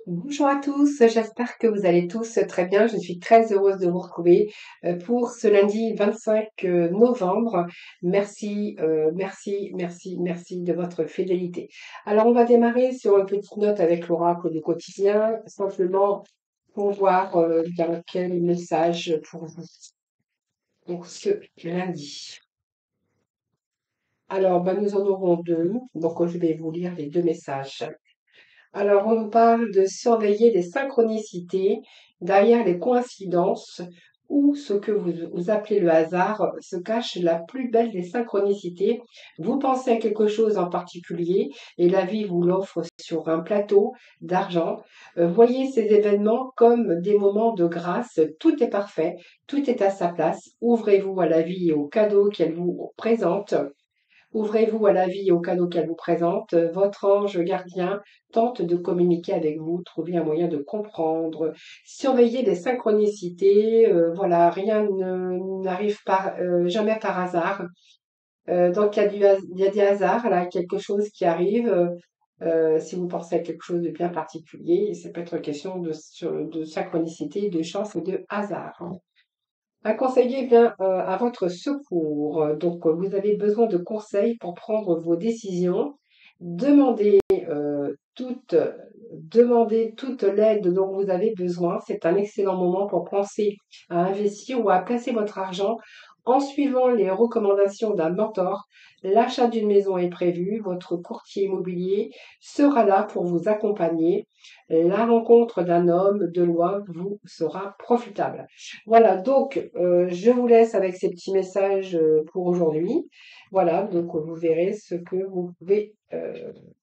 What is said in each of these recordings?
Bonjour à tous, j'espère que vous allez tous très bien. Je suis très heureuse de vous retrouver pour ce lundi 25 novembre. Merci de votre fidélité. Alors, on va démarrer sur une petite note avec l'oracle du quotidien, simplement pour voir dans quel message pour vous pour ce lundi. Alors, nous en aurons deux, donc je vais vous lire les deux messages. Alors, on nous parle de surveiller les synchronicités derrière les coïncidences ou ce que vous appelez le hasard se cache la plus belle des synchronicités. Vous pensez à quelque chose en particulier et la vie vous l'offre sur un plateau d'argent. Voyez ces événements comme des moments de grâce. Tout est parfait, tout est à sa place. Ouvrez-vous à la vie et aux cadeaux qu'elle vous présente. Ouvrez-vous à la vie et aux cadeaux qu'elle vous présente. Votre ange gardien tente de communiquer avec vous. Trouvez un moyen de comprendre. Surveillez les synchronicités. Voilà, n'arrive jamais par hasard. Donc il y a des hasards, là, quelque chose qui arrive. Si vous pensez à quelque chose de bien particulier, ça peut être question de synchronicité, de chance ou de hasard. Un conseiller vient à votre secours. Donc, vous avez besoin de conseils pour prendre vos décisions. Demandez, demandez toute l'aide dont vous avez besoin. C'est un excellent moment pour penser à investir ou à placer votre argent en suivant les recommandations d'un mentor. L'achat d'une maison est prévu. Votre courtier immobilier sera là pour vous accompagner. La rencontre d'un homme de loin vous sera profitable. Voilà, donc je vous laisse avec ces petits messages pour aujourd'hui. Voilà, donc vous verrez ce que vous pouvez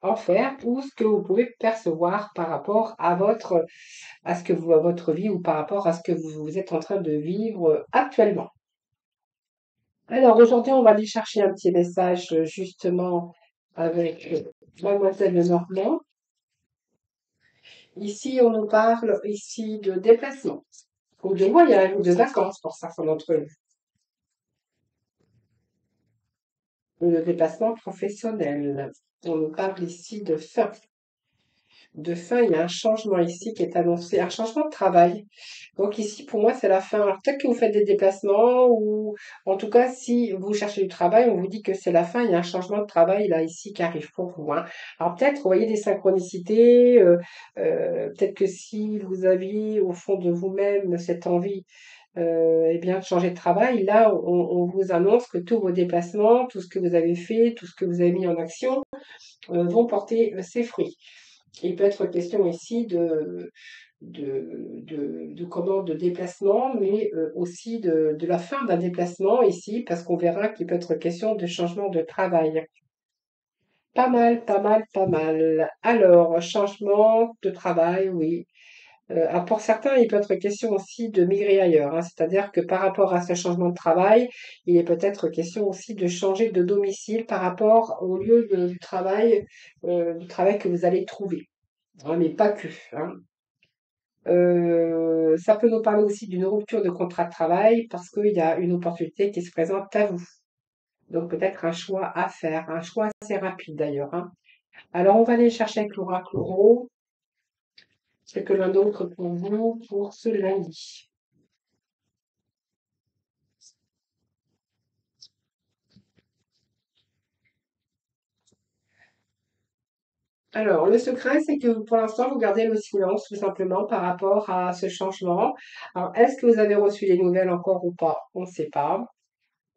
en faire ou ce que vous pouvez percevoir par rapport à à votre vie ou par rapport à ce que vous êtes en train de vivre actuellement. Alors aujourd'hui, on va aller chercher un petit message justement avec Mademoiselle Lenormand. Ici, on nous parle ici de déplacement ou de voyage ou de vacances pour certains d'entre eux. Le déplacement professionnel. On nous parle ici de fin. De fin, il y a un changement ici qui est annoncé, un changement de travail. Donc ici, pour moi, c'est la fin. Alors peut-être que vous faites des déplacements ou en tout cas, si vous cherchez du travail, on vous dit que c'est la fin. Il y a un changement de travail là ici qui arrive pour vous, hein. Alors peut-être, vous voyez des synchronicités. Peut-être que si vous aviez au fond de vous-même cette envie eh bien, de changer de travail, là, on vous annonce que tous vos déplacements, tout ce que vous avez fait, tout ce que vous avez mis en action, vont porter ses fruits. Il peut être question ici de déplacement, mais aussi de la fin d'un déplacement ici, parce qu'on verra qu'il peut être question de changement de travail. Pas mal, pas mal, pas mal. Alors, changement de travail, oui. Pour certains, il peut être question aussi de migrer ailleurs, hein. C'est-à-dire que par rapport à ce changement de travail, il est peut-être question aussi de changer de domicile par rapport au lieu du travail que vous allez trouver, hein, mais pas que, hein. Ça peut nous parler aussi d'une rupture de contrat de travail parce qu'il y a une opportunité qui se présente à vous. Donc peut-être un choix à faire, un choix assez rapide d'ailleurs, hein. Alors on va aller chercher avec l'oracle Euro, c'est que l'un d'autre pour vous pour ce lundi. Alors, le secret, c'est que pour l'instant, vous gardez le silence tout simplement par rapport à ce changement. Alors, est-ce que vous avez reçu des nouvelles encore ou pas? On ne sait pas.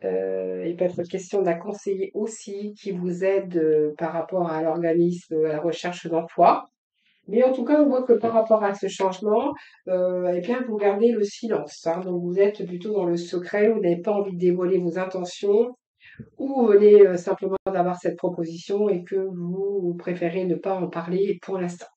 Il peut être question d'un conseiller aussi qui vous aide par rapport à l'organisme, à la recherche d'emploi. Mais en tout cas, on voit que par rapport à ce changement, eh bien, vous gardez le silence, hein. Donc, vous êtes plutôt dans le secret, vous n'avez pas envie de dévoiler vos intentions, ou vous venez simplement d'avoir cette proposition et que vous préférez ne pas en parler pour l'instant.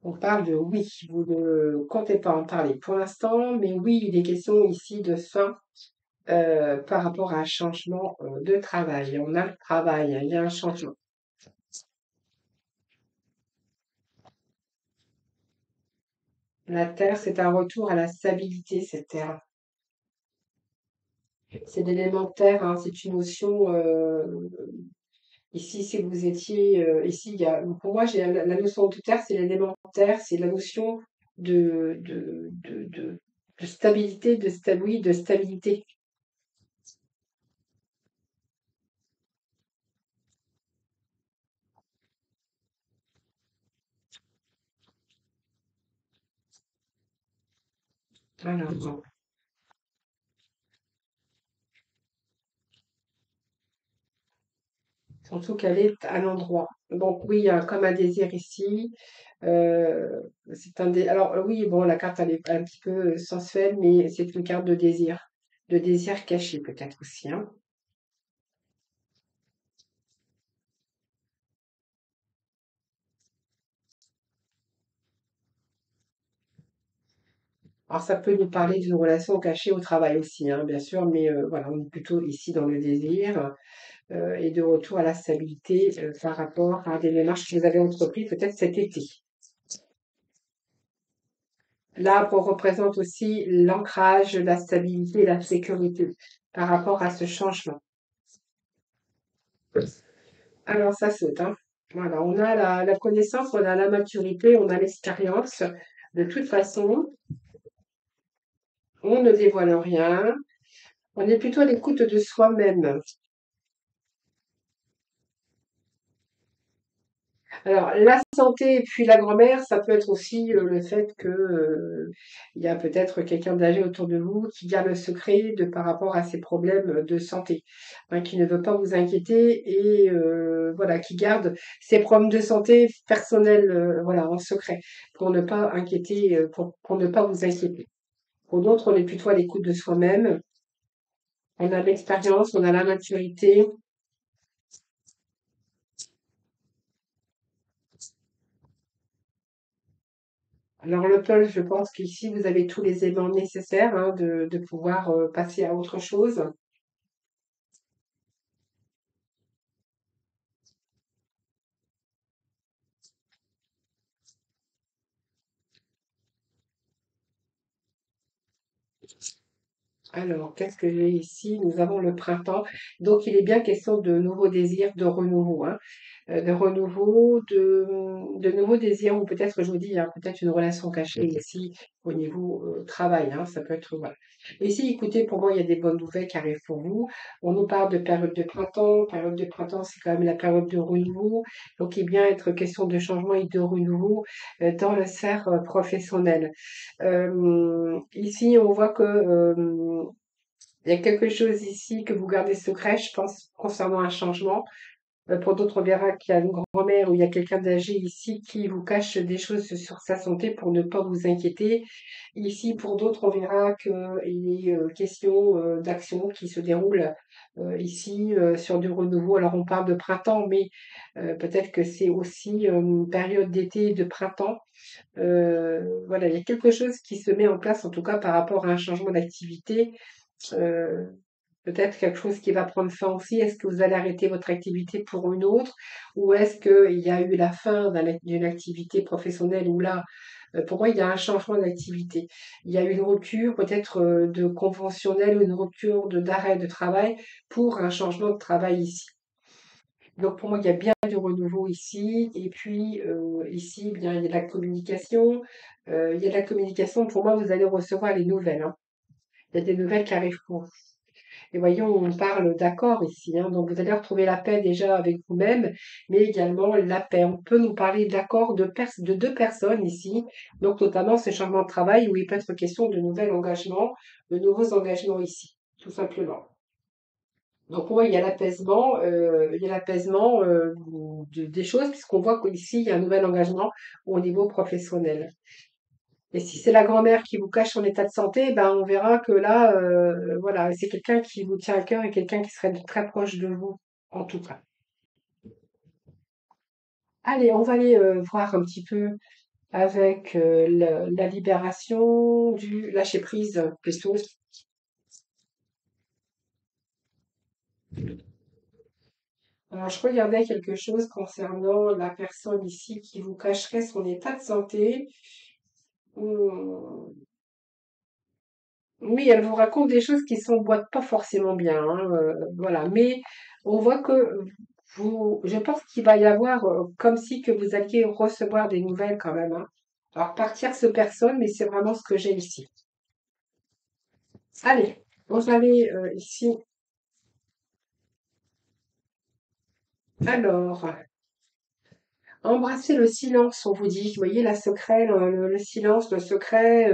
On parle de oui, vous ne comptez pas en parler pour l'instant, mais oui, il est question ici de fin par rapport à un changement de travail. On a le travail, hein, il y a un changement. La Terre, c'est un retour à la stabilité, cette Terre. C'est l'élémentaire, hein, c'est une notion. Ici, si vous étiez, ici, pour moi, j'ai la notion de terre, c'est l'élémentaire, c'est la notion de, de, de, de, de stabilité, oui, de stabilité. Alors, bon. Surtout qu'elle est à l'endroit. Donc oui, il y a comme un désir ici. euh, Alors oui, bon, la carte elle est un petit peu sensuelle, mais c'est une carte de désir caché peut-être aussi, hein. Alors ça peut nous parler d'une relation cachée au travail aussi, hein, bien sûr, mais voilà, on est plutôt ici dans le désir et de retour à la stabilité par rapport à des démarches que vous avez entreprises peut-être cet été. L'arbre représente aussi l'ancrage, la stabilité, la sécurité par rapport à ce changement. Alors ça saute, hein. Voilà, on a la connaissance, on a la maturité, on a l'expérience. De toute façon, on ne dévoile rien. On est plutôt à l'écoute de soi-même. Alors, la santé et puis la grand-mère, ça peut être aussi le fait que il y a peut-être quelqu'un d'âgé autour de vous qui garde le secret de par rapport à ses problèmes de santé, hein, qui ne veut pas vous inquiéter et voilà, qui garde ses problèmes de santé personnels, voilà, en secret pour ne pas inquiéter, pour ne pas vous inquiéter. Pour d'autres, on est plutôt à l'écoute de soi-même. On a l'expérience, on a la maturité. Alors le pull, je pense qu'ici, vous avez tous les éléments nécessaires hein, de pouvoir passer à autre chose. Alors, qu'est-ce que j'ai ici? Nous avons le printemps. Donc, il est bien question de nouveaux désirs, de renouveau, hein. De renouveau, de nouveaux désirs, ou peut-être, je vous dis, hein, peut-être une relation cachée ici au niveau travail, hein, ça peut être, voilà. Mais ici, écoutez, pour moi, il y a des bonnes nouvelles qui arrivent pour vous. On nous parle de période de printemps. Période de printemps, c'est quand même la période de renouveau. Donc, il est bien être question de changement et de renouveau dans le sphère professionnel. Ici, on voit que il y a quelque chose ici que vous gardez secret, je pense, concernant un changement. Pour d'autres, on verra qu'il y a une grand-mère ou il y a quelqu'un d'âgé ici qui vous cache des choses sur sa santé pour ne pas vous inquiéter. Ici, pour d'autres, on verra qu'il est question d'action qui se déroule ici sur du renouveau. Alors, on parle de printemps, mais peut-être que c'est aussi une période d'été, de printemps. Voilà, il y a quelque chose qui se met en place, en tout cas par rapport à un changement d'activité. Euh, Peut-être quelque chose qui va prendre fin aussi. Est-ce que vous allez arrêter votre activité pour une autre? Ou est-ce qu'il y a eu la fin d'une activité professionnelle où là, pour moi, il y a un changement d'activité. Il y a eu une rupture peut-être de conventionnel, une rupture d'arrêt de travail pour un changement de travail ici. Donc pour moi, il y a bien du renouveau ici. Et puis ici, bien, il y a de la communication. Il y a de la communication. Pour moi, vous allez recevoir les nouvelles, hein. Il y a des nouvelles qui arrivent pour vous. Et voyons, on parle d'accord ici, hein. Donc vous allez retrouver la paix déjà avec vous-même, mais également la paix. On peut nous parler d'accord de deux personnes ici, donc notamment ce changement de travail où il peut être question de nouveaux engagements, de nouveaux engagements ici, tout simplement. Donc pour moi, il y a l'apaisement des choses, puisqu'on voit qu'ici, il y a un nouvel engagement au niveau professionnel. Et si c'est la grand-mère qui vous cache son état de santé, ben on verra que là, voilà, c'est quelqu'un qui vous tient à cœur et quelqu'un qui serait très proche de vous, en tout cas. Allez, on va aller voir un petit peu avec la libération du lâcher-prise plutôt. Alors, je regardais quelque chose concernant la personne ici qui vous cacherait son état de santé. Hmm. Oui, elle vous raconte des choses qui s'emboîtent pas forcément bien, hein, voilà. Mais on voit que je pense qu'il va y avoir comme si que vous alliez recevoir des nouvelles quand même, hein. Alors partir ce personne, mais c'est vraiment ce que j'ai ici. Allez, vous avez ici. Alors, embrasser le silence, on vous dit. Vous voyez, la secret, le silence, le secret.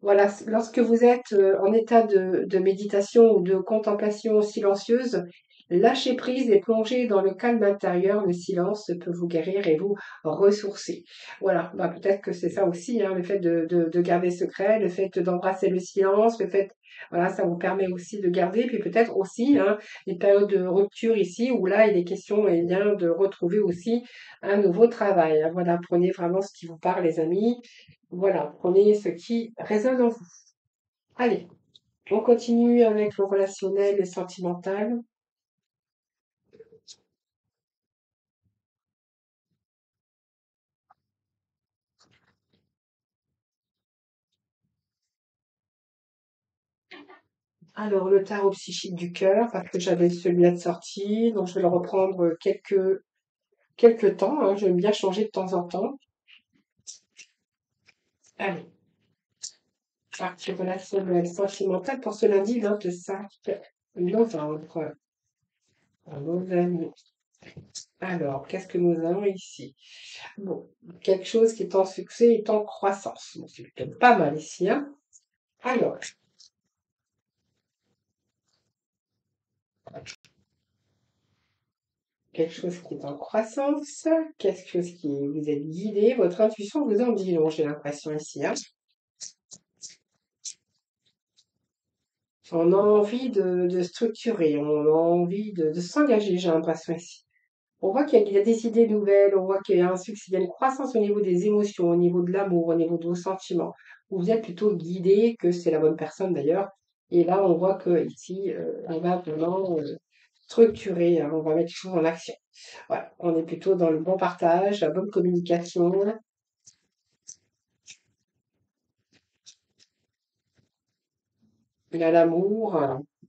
Voilà, lorsque vous êtes en état de méditation ou de contemplation silencieuse, lâchez prise et plongez dans le calme intérieur. Le silence peut vous guérir et vous ressourcer. Voilà, bah, peut-être que c'est ça aussi, hein, le fait de garder secret, le fait d'embrasser le silence, le fait, voilà, ça vous permet aussi de garder. Puis peut-être aussi, hein, une période de rupture ici où là, il est question eh bien, de retrouver aussi un nouveau travail, hein. Voilà, prenez vraiment ce qui vous parle, les amis. Voilà, prenez ce qui résonne en vous. Allez, on continue avec le relationnel et sentimental. Alors, le tarot psychique du cœur, parce que j'avais celui-là de sortie, donc je vais le reprendre quelques temps, hein. J'aime bien changer de temps en temps. Allez, partie relationnelle sentimentale pour ce lundi 25 novembre. Nos amis. Alors, qu'est-ce que nous avons ici? Bon, quelque chose qui est en succès est en croissance. Bon, c'est peut-être pas mal ici, hein. Alors, quelque chose qui est en croissance, quelque chose qui vous êtes guidé, votre intuition vous en dit long, j'ai l'impression ici, hein. On a envie de structurer, on a envie de s'engager, j'ai l'impression ici. On voit qu'il y a des idées nouvelles, on voit qu'il y a un succès, il y a une croissance au niveau des émotions, au niveau de l'amour, au niveau de vos sentiments. Vous êtes plutôt guidé, que c'est la bonne personne d'ailleurs. Et là, on voit que ici, on va vraiment structurer, hein, on va mettre les choses en action. Voilà, on est plutôt dans le bon partage, la bonne communication. Il y a l'amour,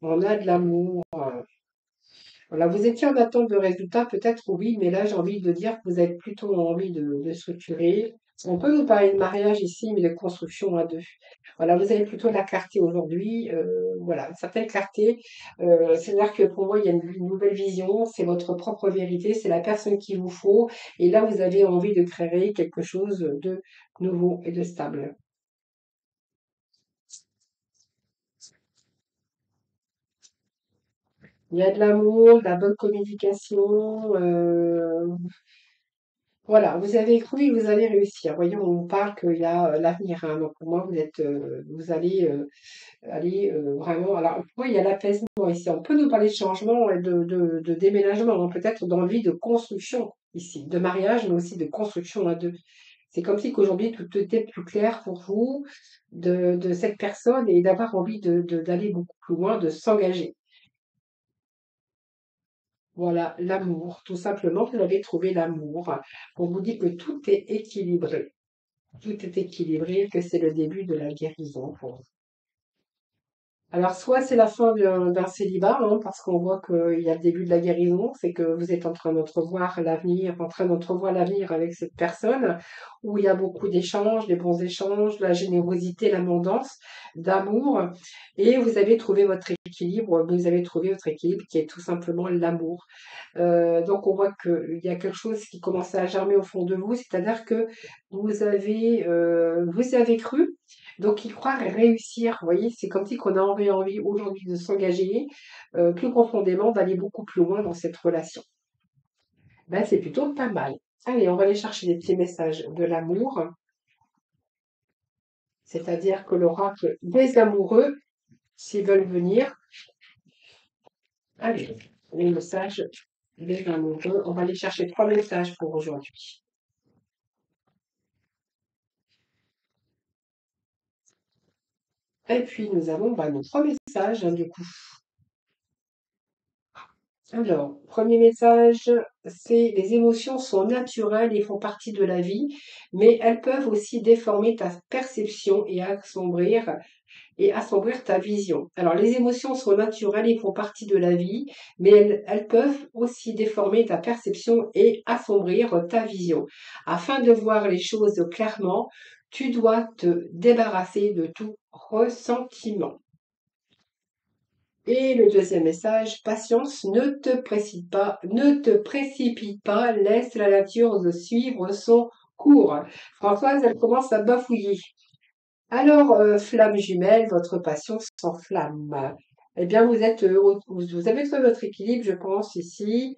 on a de l'amour. Voilà, vous étiez en attente de résultats, peut-être oui, mais là j'ai envie de dire que vous avez plutôt envie de structurer. On peut nous parler de mariage ici, mais de construction à deux. Voilà, vous avez plutôt de la clarté aujourd'hui, voilà, une certaine clarté. C'est-à-dire que pour moi, il y a une nouvelle vision, c'est votre propre vérité, c'est la personne qu'il vous faut, et là vous avez envie de créer quelque chose de nouveau et de stable. Il y a de l'amour, de la bonne communication. Voilà, vous avez cru et vous allez réussir. Voyons, on parle qu'il y a l'avenir, hein. Donc pour moi, vous allez aller vraiment. Alors pour moi, il y a l'apaisement ici. On peut nous parler de changement et de déménagement, hein, peut-être d'envie de construction ici, de mariage, mais aussi de construction à deux. C'est comme si qu'aujourd'hui tout était plus clair pour vous de cette personne et d'avoir envie d'aller beaucoup plus loin, de s'engager. Voilà, l'amour, tout simplement, vous avez trouvé l'amour. On vous dit que tout est équilibré. Tout est équilibré, que c'est le début de la guérison pour vous. Alors, soit c'est la fin d'un célibat, hein, parce qu'on voit qu'il y a le début de la guérison, c'est que vous êtes en train d'entrevoir l'avenir, en train d'entrevoir l'avenir avec cette personne, où il y a beaucoup d'échanges, des bons échanges, la générosité, l'abondance, d'amour, et vous avez trouvé votre équilibre, vous avez trouvé votre équilibre qui est tout simplement l'amour. Donc on voit qu'il y a quelque chose qui commence à germer au fond de vous, c'est-à-dire que vous avez cru, donc il croit réussir. Vous voyez, c'est comme si qu'on a envie aujourd'hui de s'engager plus profondément, d'aller beaucoup plus loin dans cette relation. Ben, c'est plutôt pas mal. Allez, on va aller chercher des petits messages de l'amour, c'est-à-dire que l'oracle des amoureux, s'ils veulent venir, allez, les messages des amoureux, on va aller chercher 3 messages pour aujourd'hui. Et puis nous avons bah, nos 3 messages, hein, du coup. Alors, premier message, c'est les émotions sont naturelles et font partie de la vie, mais elles peuvent aussi déformer ta perception et assombrir et assombrir ta vision. Alors, les émotions sont naturelles et font partie de la vie, mais elles peuvent aussi déformer ta perception et assombrir ta vision. Afin de voir les choses clairement, tu dois te débarrasser de tout ressentiment. Et le deuxième message, patience, ne te précipite pas, laisse la nature suivre son cours. Françoise, elle commence à bafouiller. Alors, flamme jumelle, votre passion s'enflamme. Eh bien, vous avez trouvé votre équilibre, je pense, ici.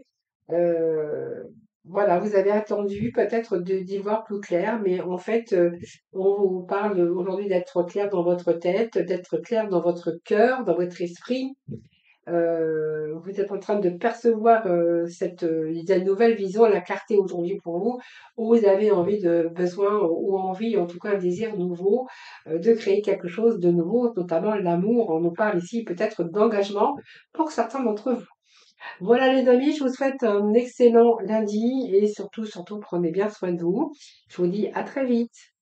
Euh, voilà, vous avez attendu peut-être d'y voir plus clair, mais en fait, on vous parle aujourd'hui d'être clair dans votre tête, d'être clair dans votre cœur, dans votre esprit. Vous êtes en train de percevoir il y a une nouvelle vision, la clarté aujourd'hui pour vous, où vous avez besoin ou envie, en tout cas un désir nouveau, de créer quelque chose de nouveau, notamment l'amour. On nous parle ici peut-être d'engagement pour certains d'entre vous. Voilà les amis, je vous souhaite un excellent lundi et surtout, prenez bien soin de vous. Je vous dis à très vite.